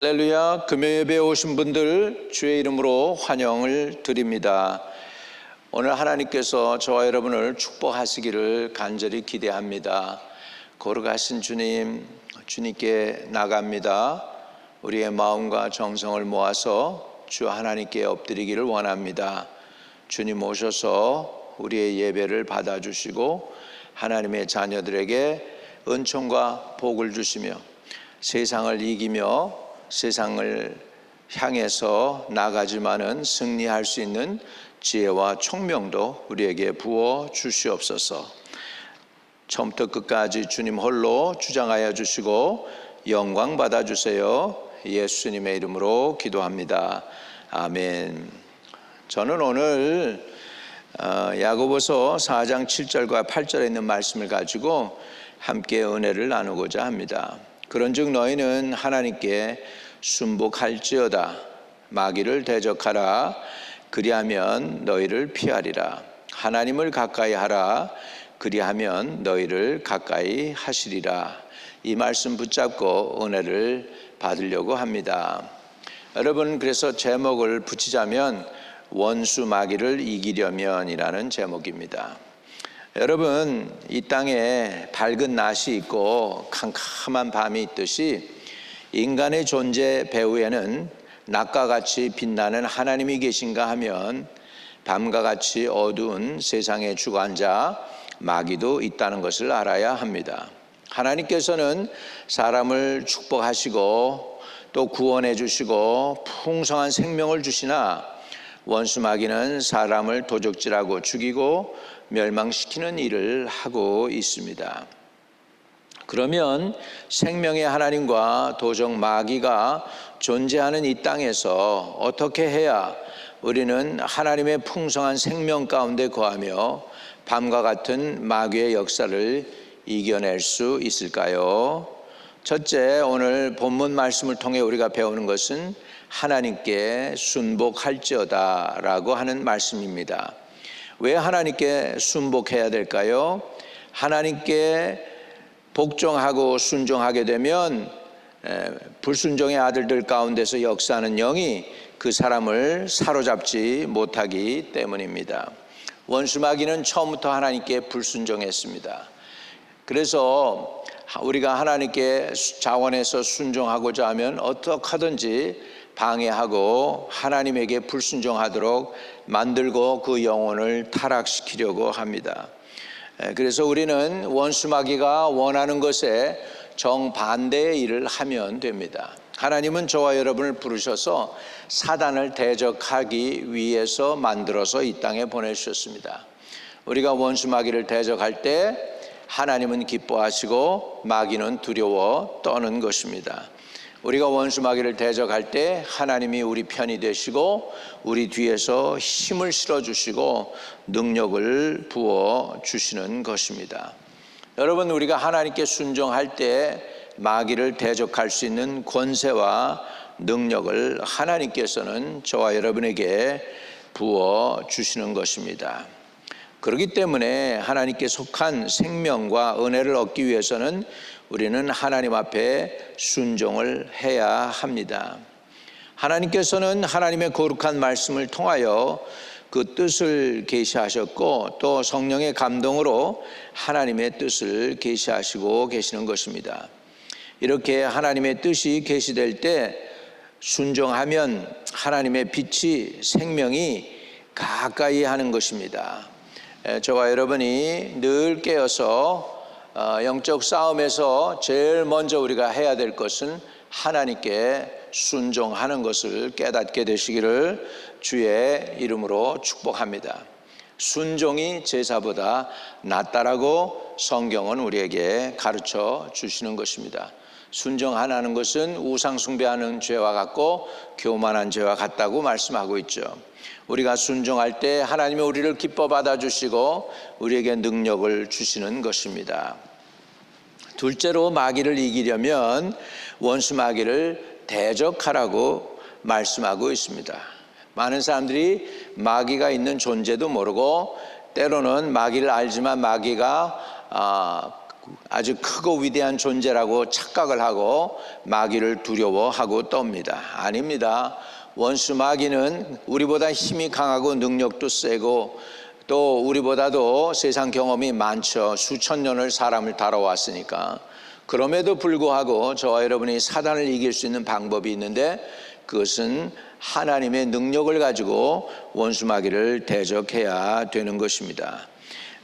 할렐루야. 금요예배에 오신 분들 주의 이름으로 환영을 드립니다. 오늘 하나님께서 저와 여러분을 축복하시기를 간절히 기대합니다. 걸어가신 주님, 주님께 나갑니다. 우리의 마음과 정성을 모아서 주 하나님께 엎드리기를 원합니다. 주님 오셔서 우리의 예배를 받아주시고 하나님의 자녀들에게 은총과 복을 주시며 세상을 이기며 세상을 향해서 나가지만은 승리할 수 있는 지혜와 총명도 우리에게 부어 주시옵소서. 처음부터 끝까지 주님 홀로 주장하여 주시고 영광 받아 주세요. 예수님의 이름으로 기도합니다. 아멘. 저는 오늘 야고보서 4장 7절과 8절에 있는 말씀을 가지고 함께 은혜를 나누고자 합니다. 그런즉 너희는 하나님께 순복할지어다. 마귀를 대적하라. 그리하면 너희를 피하리라. 하나님을 가까이 하라. 그리하면 너희를 가까이 하시리라. 이 말씀 붙잡고 은혜를 받으려고 합니다. 여러분, 그래서 제목을 붙이자면 원수 마귀를 이기려면이라는 제목입니다. 여러분, 이 땅에 밝은 낮이 있고 캄캄한 밤이 있듯이 인간의 존재 배후에는 낮과 같이 빛나는 하나님이 계신가 하면 밤과 같이 어두운 세상의 주관자 마귀도 있다는 것을 알아야 합니다. 하나님께서는 사람을 축복하시고 또 구원해 주시고 풍성한 생명을 주시나 원수 마귀는 사람을 도적질하고 죽이고 멸망시키는 일을 하고 있습니다. 그러면 생명의 하나님과 도적 마귀가 존재하는 이 땅에서 어떻게 해야 우리는 하나님의 풍성한 생명 가운데 거하며 밤과 같은 마귀의 역사를 이겨낼 수 있을까요? 첫째, 오늘 본문 말씀을 통해 우리가 배우는 것은 하나님께 순복할지어다 라고 하는 말씀입니다. 왜 하나님께 순복해야 될까요? 하나님께 복종하고 순종하게 되면 불순종의 아들들 가운데서 역사하는 영이 그 사람을 사로잡지 못하기 때문입니다. 원수 마귀는 처음부터 하나님께 불순종했습니다. 그래서 우리가 하나님께 자원해서 순종하고자 하면 어떻게 하든지 방해하고 하나님에게 불순종하도록 만들고 그 영혼을 타락시키려고 합니다. 그래서 우리는 원수 마귀가 원하는 것에 정반대의 일을 하면 됩니다. 하나님은 저와 여러분을 부르셔서 사단을 대적하기 위해서 만들어서 이 땅에 보내주셨습니다. 우리가 원수 마귀를 대적할 때 하나님은 기뻐하시고 마귀는 두려워 떠는 것입니다. 우리가 원수 마귀를 대적할 때 하나님이 우리 편이 되시고 우리 뒤에서 힘을 실어주시고 능력을 부어주시는 것입니다. 여러분, 우리가 하나님께 순종할 때 마귀를 대적할 수 있는 권세와 능력을 하나님께서는 저와 여러분에게 부어주시는 것입니다. 그렇기 때문에 하나님께 속한 생명과 은혜를 얻기 위해서는 우리는 하나님 앞에 순종을 해야 합니다. 하나님께서는 하나님의 거룩한 말씀을 통하여 그 뜻을 계시하셨고 또 성령의 감동으로 하나님의 뜻을 계시하시고 계시는 것입니다. 이렇게 하나님의 뜻이 계시될 때 순종하면 하나님의 빛이 생명이 가까이 하는 것입니다. 저와 여러분이 늘 깨어서 영적 싸움에서 제일 먼저 우리가 해야 될 것은 하나님께 순종하는 것을 깨닫게 되시기를 주의 이름으로 축복합니다. 순종이 제사보다 낫다라고 성경은 우리에게 가르쳐 주시는 것입니다. 순종 안 하는 것은 우상 숭배하는 죄와 같고 교만한 죄와 같다고 말씀하고 있죠. 우리가 순종할 때 하나님이 우리를 기뻐 받아주시고 우리에게 능력을 주시는 것입니다. 둘째로, 마귀를 이기려면 원수 마귀를 대적하라고 말씀하고 있습니다. 많은 사람들이 마귀가 있는 존재도 모르고 때로는 마귀를 알지만 마귀가 아주 크고 위대한 존재라고 착각을 하고 마귀를 두려워하고 떱니다. 아닙니다. 원수 마귀는 우리보다 힘이 강하고 능력도 세고 또 우리보다도 세상 경험이 많죠. 수천 년을 사람을 다뤄왔으니까. 그럼에도 불구하고 저와 여러분이 사단을 이길 수 있는 방법이 있는데, 그것은 하나님의 능력을 가지고 원수 마귀를 대적해야 되는 것입니다.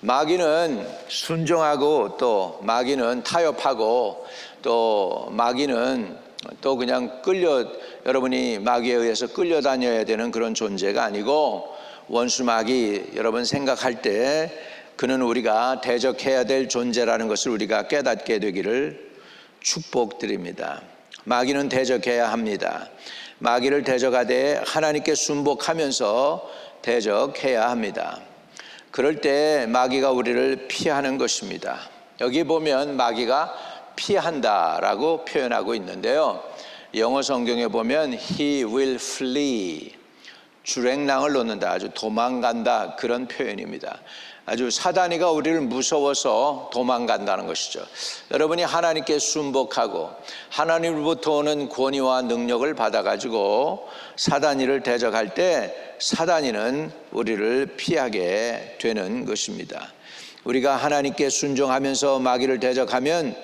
마귀는 순종하고 또 마귀는 타협하고 또 마귀는 또 그냥 여러분이 마귀에 의해서 끌려다녀야 되는 그런 존재가 아니고, 원수 마귀 여러분 생각할 때 그는 우리가 대적해야 될 존재라는 것을 우리가 깨닫게 되기를 축복드립니다. 마귀는 대적해야 합니다. 마귀를 대적하되 하나님께 순복하면서 대적해야 합니다. 그럴 때 마귀가 우리를 피하는 것입니다. 여기 보면 마귀가 피한다라고 표현하고 있는데요, 영어 성경에 보면 He will flee, 주랭랑을 놓는다, 아주 도망간다, 그런 표현입니다. 아주 사단이가 우리를 무서워서 도망간다는 것이죠. 여러분이 하나님께 순복하고 하나님으로부터 오는 권위와 능력을 받아가지고 사단이를 대적할 때 사단이는 우리를 피하게 되는 것입니다. 우리가 하나님께 순종하면서 마귀를 대적하면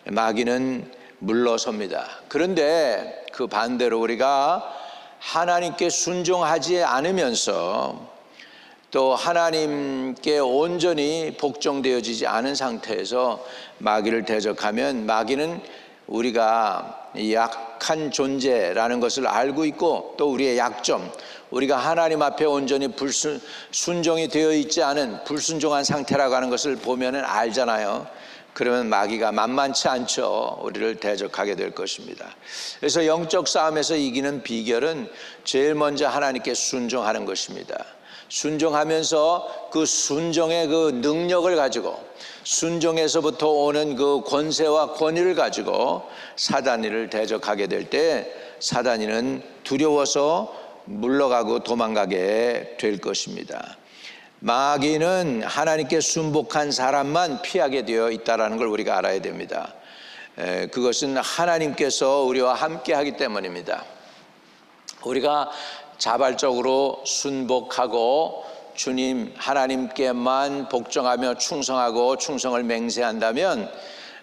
마귀는 물러섭니다. 그런데 그 반대로 우리가 하나님께 순종하지 않으면서 또 하나님께 온전히 복종되어지지 않은 상태에서 마귀를 대적하면 마귀는 우리가 약한 존재라는 것을 알고 있고 또 우리의 약점, 우리가 하나님 앞에 온전히 순종이 되어 있지 않은 불순종한 상태라고 하는 것을 보면 알잖아요. 그러면 마귀가 만만치 않죠. 우리를 대적하게 될 것입니다. 그래서 영적 싸움에서 이기는 비결은 제일 먼저 하나님께 순종하는 것입니다. 순종하면서 그 순종의 그 능력을 가지고, 순종에서부터 오는 그 권세와 권위를 가지고 사단이를 대적하게 될 때 사단이는 두려워서 물러가고 도망가게 될 것입니다. 마귀는 하나님께 순복한 사람만 피하게 되어 있다는 걸 우리가 알아야 됩니다. 그것은 하나님께서 우리와 함께 하기 때문입니다. 우리가 자발적으로 순복하고 주님 하나님께만 복종하며 충성하고 충성을 맹세한다면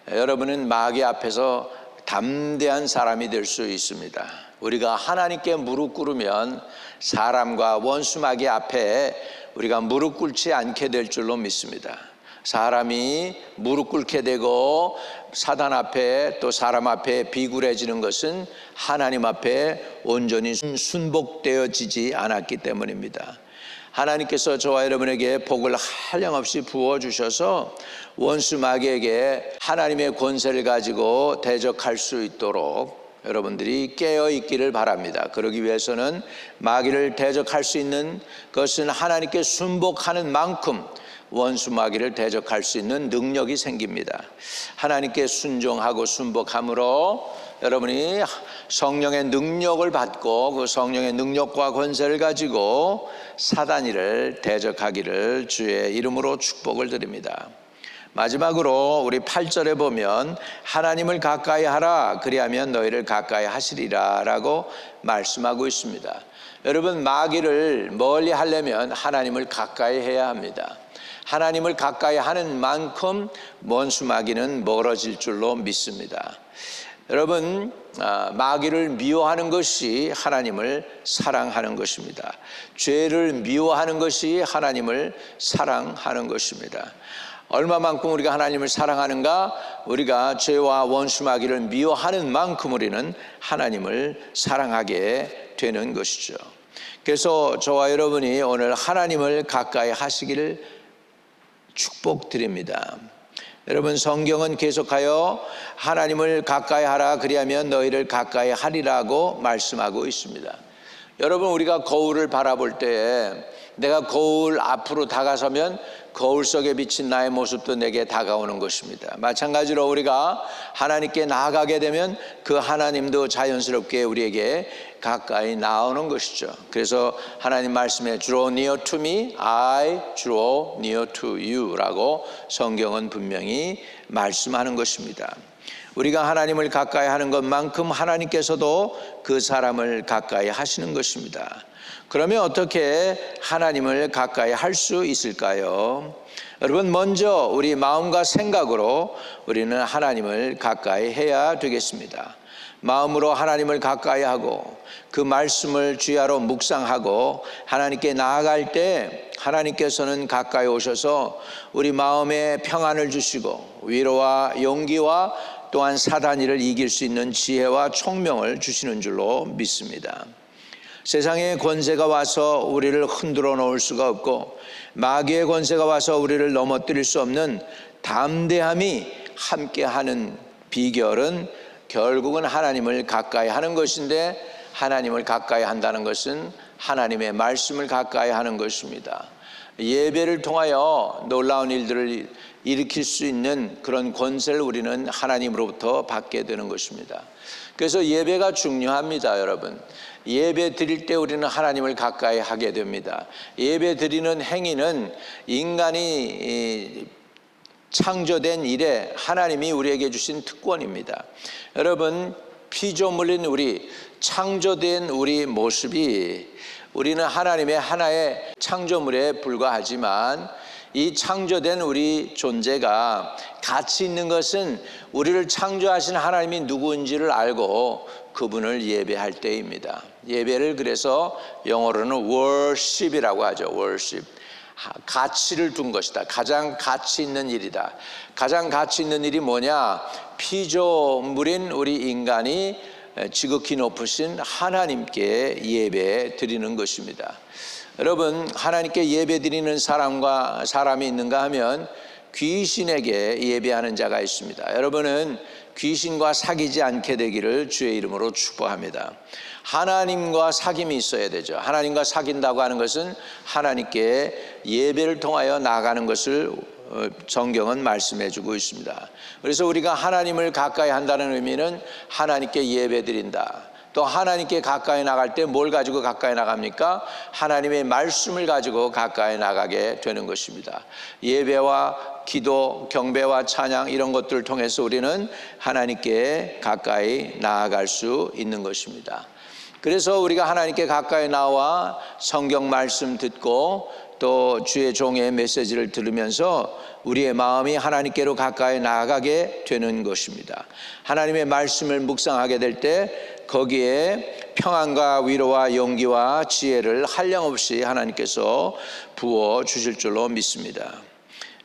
여러분은 마귀 앞에서 담대한 사람이 될 수 있습니다. 우리가 하나님께 무릎 꿇으면 사람과 원수 마귀 앞에 우리가 무릎 꿇지 않게 될 줄로 믿습니다. 사람이 무릎 꿇게 되고 사단 앞에 또 사람 앞에 비굴해지는 것은 하나님 앞에 온전히 순복되어지지 않았기 때문입니다. 하나님께서 저와 여러분에게 복을 한량없이 부어주셔서 원수 마귀에게 하나님의 권세를 가지고 대적할 수 있도록 여러분들이 깨어있기를 바랍니다. 그러기 위해서는 마귀를 대적할 수 있는 것은 하나님께 순복하는 만큼 원수 마귀를 대적할 수 있는 능력이 생깁니다. 하나님께 순종하고 순복함으로 여러분이 성령의 능력을 받고 그 성령의 능력과 권세를 가지고 사단이를 대적하기를 주의 이름으로 축복을 드립니다. 마지막으로 우리 8절에 보면 하나님을 가까이 하라, 그리하면 너희를 가까이 하시리라 라고 말씀하고 있습니다. 여러분, 마귀를 멀리 하려면 하나님을 가까이 해야 합니다. 하나님을 가까이 하는 만큼 원수 마귀는 멀어질 줄로 믿습니다. 여러분, 마귀를 미워하는 것이 하나님을 사랑하는 것입니다. 죄를 미워하는 것이 하나님을 사랑하는 것입니다. 얼마만큼 우리가 하나님을 사랑하는가? 우리가 죄와 원수 마귀를 미워하는 만큼 우리는 하나님을 사랑하게 되는 것이죠. 그래서 저와 여러분이 오늘 하나님을 가까이 하시기를 축복드립니다. 여러분, 성경은 계속하여 하나님을 가까이 하라, 그리하면 너희를 가까이 하리라고 말씀하고 있습니다. 여러분, 우리가 거울을 바라볼 때에 내가 거울 앞으로 다가서면 거울 속에 비친 나의 모습도 내게 다가오는 것입니다. 마찬가지로 우리가 하나님께 나아가게 되면 그 하나님도 자연스럽게 우리에게 가까이 나오는 것이죠. 그래서 하나님 말씀에 draw near to me, I draw near to you 라고 성경은 분명히 말씀하는 것입니다. 우리가 하나님을 가까이 하는 것만큼 하나님께서도 그 사람을 가까이 하시는 것입니다. 그러면 어떻게 하나님을 가까이 할 수 있을까요? 여러분, 먼저 우리 마음과 생각으로 우리는 하나님을 가까이 해야 되겠습니다. 마음으로 하나님을 가까이 하고 그 말씀을 주야로 묵상하고 하나님께 나아갈 때 하나님께서는 가까이 오셔서 우리 마음에 평안을 주시고 위로와 용기와 또한 사단이를 이길 수 있는 지혜와 총명을 주시는 줄로 믿습니다. 세상의 권세가 와서 우리를 흔들어 놓을 수가 없고 마귀의 권세가 와서 우리를 넘어뜨릴 수 없는 담대함이 함께하는 비결은 결국은 하나님을 가까이 하는 것인데, 하나님을 가까이 한다는 것은 하나님의 말씀을 가까이 하는 것입니다. 예배를 통하여 놀라운 일들을 일으킬 수 있는 그런 권세를 우리는 하나님으로부터 받게 되는 것입니다. 그래서 예배가 중요합니다, 여러분. 예배 드릴 때 우리는 하나님을 가까이 하게 됩니다. 예배 드리는 행위는 인간이 창조된 이래 하나님이 우리에게 주신 특권입니다. 여러분, 피조물인 우리, 창조된 우리 모습이 우리는 하나님의 하나의 창조물에 불과하지만 이 창조된 우리 존재가 가치 있는 것은 우리를 창조하신 하나님이 누구인지를 알고 그분을 예배할 때입니다. 예배를 그래서 영어로는 worship이라고 하죠. worship. 가치를 둔 것이다. 가장 가치 있는 일이다. 가장 가치 있는 일이 뭐냐? 피조물인 우리 인간이 지극히 높으신 하나님께 예배 드리는 것입니다. 여러분, 하나님께 예배 드리는 사람이 있는가 하면 귀신에게 예배하는 자가 있습니다. 여러분은 귀신과 사귀지 않게 되기를 주의 이름으로 축복합니다. 하나님과 사귐이 있어야 되죠. 하나님과 사귄다고 하는 것은 하나님께 예배를 통하여 나아가는 것을 성경은 말씀해 주고 있습니다. 그래서 우리가 하나님을 가까이 한다는 의미는 하나님께 예배 드린다. 또 하나님께 가까이 나갈 때 뭘 가지고 가까이 나갑니까? 하나님의 말씀을 가지고 가까이 나가게 되는 것입니다. 예배와 기도, 경배와 찬양 이런 것들을 통해서 우리는 하나님께 가까이 나아갈 수 있는 것입니다. 그래서 우리가 하나님께 가까이 나와 성경 말씀 듣고 또 주의 종의 메시지를 들으면서 우리의 마음이 하나님께로 가까이 나아가게 되는 것입니다. 하나님의 말씀을 묵상하게 될 때 거기에 평안과 위로와 용기와 지혜를 한량없이 하나님께서 부어 주실 줄로 믿습니다.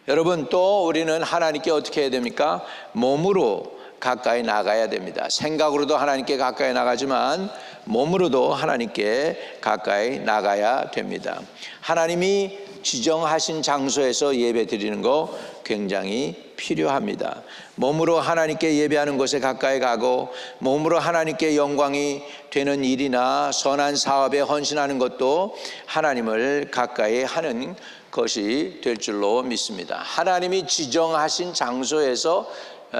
여러분, 또 우리는 하나님께 어떻게 해야 됩니까? 몸으로 가까이 나가야 됩니다. 생각으로도 하나님께 가까이 나가지만 몸으로도 하나님께 가까이 나가야 됩니다. 하나님이 지정하신 장소에서 예배 드리는 거 굉장히 필요합니다. 몸으로 하나님께 예배하는 곳에 가까이 가고 몸으로 하나님께 영광이 되는 일이나 선한 사업에 헌신하는 것도 하나님을 가까이 하는 것이 될 줄로 믿습니다. 하나님이 지정하신 장소에서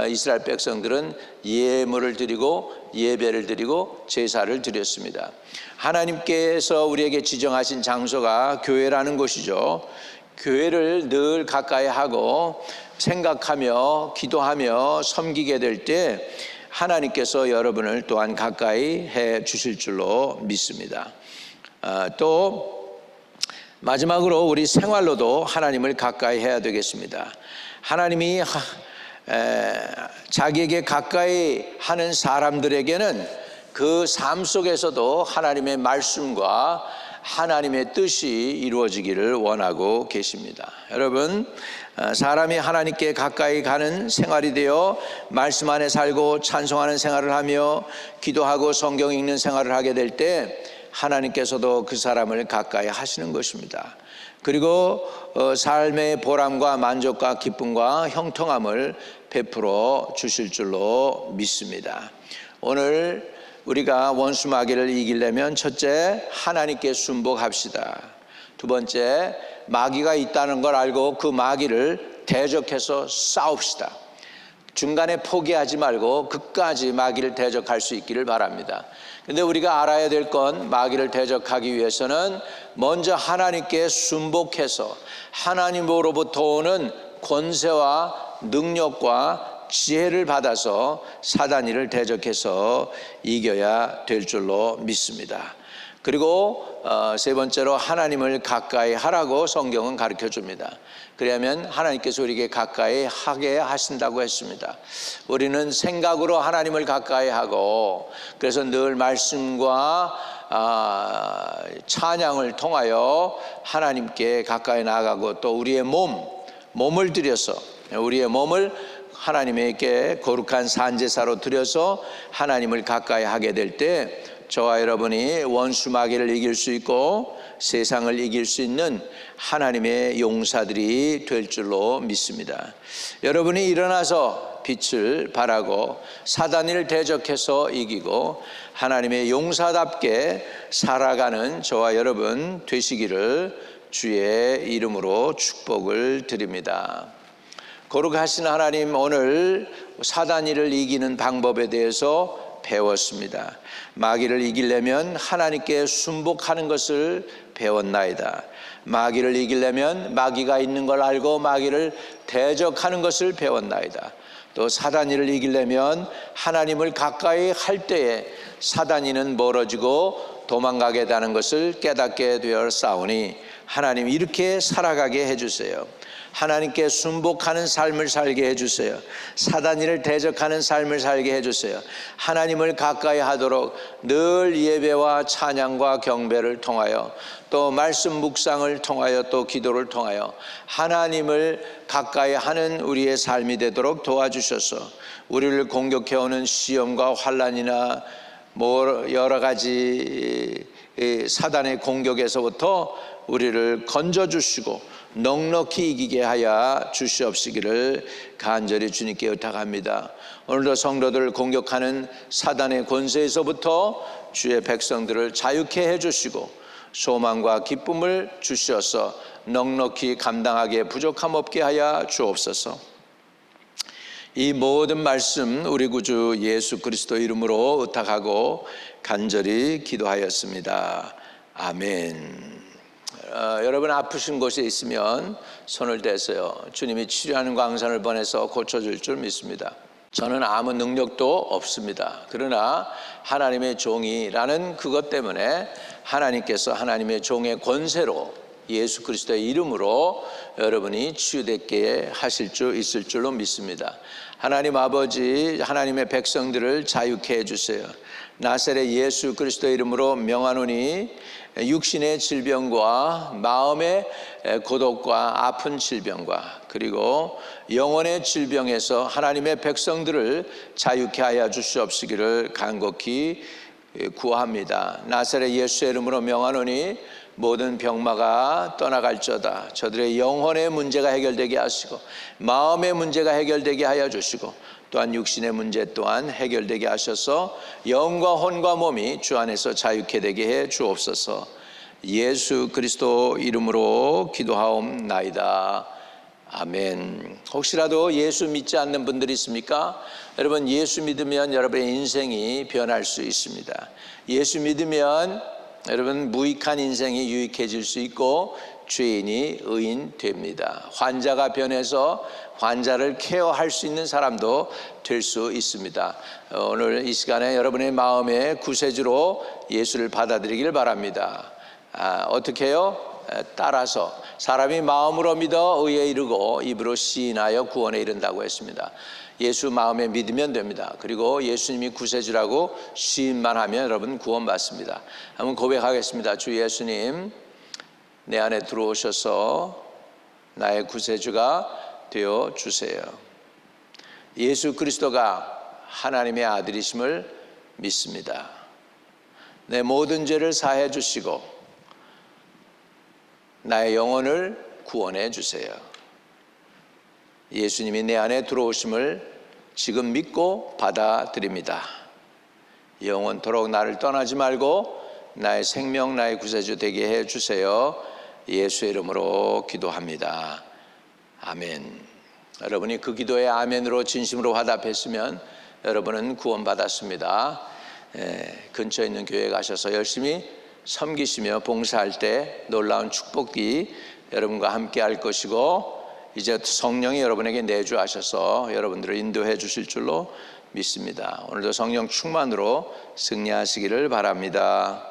이스라엘 백성들은 예물을 드리고 예배를 드리고 제사를 드렸습니다. 하나님께서 우리에게 지정하신 장소가 교회라는 곳이죠. 교회를 늘 가까이 하고 생각하며 기도하며 섬기게 될 때 하나님께서 여러분을 또한 가까이 해 주실 줄로 믿습니다. 또 마지막으로 우리 생활로도 하나님을 가까이 해야 되겠습니다. 하나님이 자기에게 가까이 하는 사람들에게는 그 삶 속에서도 하나님의 말씀과 하나님의 뜻이 이루어지기를 원하고 계십니다. 여러분, 사람이 하나님께 가까이 가는 생활이 되어 말씀 안에 살고 찬송하는 생활을 하며 기도하고 성경 읽는 생활을 하게 될 때 하나님께서도 그 사람을 가까이 하시는 것입니다. 그리고 삶의 보람과 만족과 기쁨과 형통함을 베풀어 주실 줄로 믿습니다. 오늘 우리가 원수 마귀를 이기려면 첫째, 하나님께 순복합시다. 두 번째, 마귀가 있다는 걸 알고 그 마귀를 대적해서 싸웁시다. 중간에 포기하지 말고 끝까지 마귀를 대적할 수 있기를 바랍니다. 근데 우리가 알아야 될 건 마귀를 대적하기 위해서는 먼저 하나님께 순복해서 하나님으로부터 오는 권세와 능력과 지혜를 받아서 사단이를 대적해서 이겨야 될 줄로 믿습니다. 그리고 세 번째로 하나님을 가까이 하라고 성경은 가르쳐 줍니다. 그러면 하나님께서 우리에게 가까이 하게 하신다고 했습니다. 우리는 생각으로 하나님을 가까이 하고, 그래서 늘 말씀과 찬양을 통하여 하나님께 가까이 나아가고, 또 우리의 몸을 들여서 우리의 몸을 하나님에게 거룩한 산제사로 드려서 하나님을 가까이 하게 될 때 저와 여러분이 원수 마귀를 이길 수 있고 세상을 이길 수 있는 하나님의 용사들이 될 줄로 믿습니다. 여러분이 일어나서 빛을 발하고 사단을 대적해서 이기고 하나님의 용사답게 살아가는 저와 여러분 되시기를 주의 이름으로 축복을 드립니다. 거룩하신 하나님, 오늘 사단이를 이기는 방법에 대해서 배웠습니다. 마귀를 이기려면 하나님께 순복하는 것을 배웠나이다. 마귀를 이기려면 마귀가 있는 걸 알고 마귀를 대적하는 것을 배웠나이다. 또 사단이를 이기려면 하나님을 가까이 할 때에 사단이는 멀어지고 도망가게 되는 것을 깨닫게 되었사오니 하나님 이렇게 살아가게 해주세요. 하나님께 순복하는 삶을 살게 해주세요. 사단이를 대적하는 삶을 살게 해주세요. 하나님을 가까이 하도록 늘 예배와 찬양과 경배를 통하여 또 말씀 묵상을 통하여 또 기도를 통하여 하나님을 가까이 하는 우리의 삶이 되도록 도와주셔서 우리를 공격해오는 시험과 환난이나 여러 가지 사단의 공격에서부터 우리를 건져주시고 넉넉히 이기게 하여 주시옵시기를 간절히 주님께 의탁합니다. 오늘도 성도들을 공격하는 사단의 권세에서부터 주의 백성들을 자유케 해주시고 소망과 기쁨을 주셔서 넉넉히 감당하기에 부족함 없게 하여 주옵소서. 이 모든 말씀 우리 구주 예수 그리스도 이름으로 의탁하고 간절히 기도하였습니다. 아멘. 여러분 아프신 곳에 있으면 손을 대세요. 주님이 치료하는 광선을 보내서 고쳐줄 줄 믿습니다. 저는 아무 능력도 없습니다. 그러나 하나님의 종이라는 그것 때문에 하나님께서 하나님의 종의 권세로 예수 그리스도의 이름으로 여러분이 치유되게 하실 수 있을 줄로 믿습니다. 하나님 아버지, 하나님의 백성들을 자유케 해주세요. 나사렛 예수 그리스도의 이름으로 명하노니 육신의 질병과 마음의 고독과 아픈 질병과 그리고 영혼의 질병에서 하나님의 백성들을 자유케 하여 주시옵시기를 간곡히 구합니다. 나사렛 예수의 이름으로 명하노니 모든 병마가 떠나갈저다. 저들의 영혼의 문제가 해결되게 하시고 마음의 문제가 해결되게 하여 주시고 또한 육신의 문제 또한 해결되게 하셔서 영과 혼과 몸이 주 안에서 자유케 되게 해 주옵소서. 예수 그리스도 이름으로 기도하옵나이다. 아멘. 혹시라도 예수 믿지 않는 분들이 있습니까? 여러분, 예수 믿으면 여러분의 인생이 변할 수 있습니다. 예수 믿으면 여러분 무익한 인생이 유익해질 수 있고 죄인이 의인 됩니다. 환자가 변해서 환자를 케어할 수 있는 사람도 될 수 있습니다. 오늘 이 시간에 여러분의 마음의 구세주로 예수를 받아들이길 바랍니다. 어떻게 해요? 따라서 사람이 마음으로 믿어 의에 이르고 입으로 시인하여 구원에 이른다고 했습니다. 예수 마음에 믿으면 됩니다. 그리고 예수님이 구세주라고 시인만 하면 여러분 구원받습니다. 한번 고백하겠습니다. 주 예수님, 내 안에 들어오셔서 나의 구세주가 되어 주세요. 예수 그리스도가 하나님의 아들이심을 믿습니다. 내 모든 죄를 사해 주시고 나의 영혼을 구원해 주세요. 예수님이 내 안에 들어오심을 지금 믿고 받아들입니다. 영원토록 나를 떠나지 말고 나의 생명, 나의 구세주 되게 해 주세요. 예수의 이름으로 기도합니다. 아멘. 여러분이 그 기도에 아멘으로 진심으로 화답했으면 여러분은 구원받았습니다. 근처에 있는 교회에 가셔서 열심히 섬기시며 봉사할 때 놀라운 축복이 여러분과 함께 할 것이고, 이제 성령이 여러분에게 내주하셔서 여러분들을 인도해 주실 줄로 믿습니다. 오늘도 성령 충만으로 승리하시기를 바랍니다.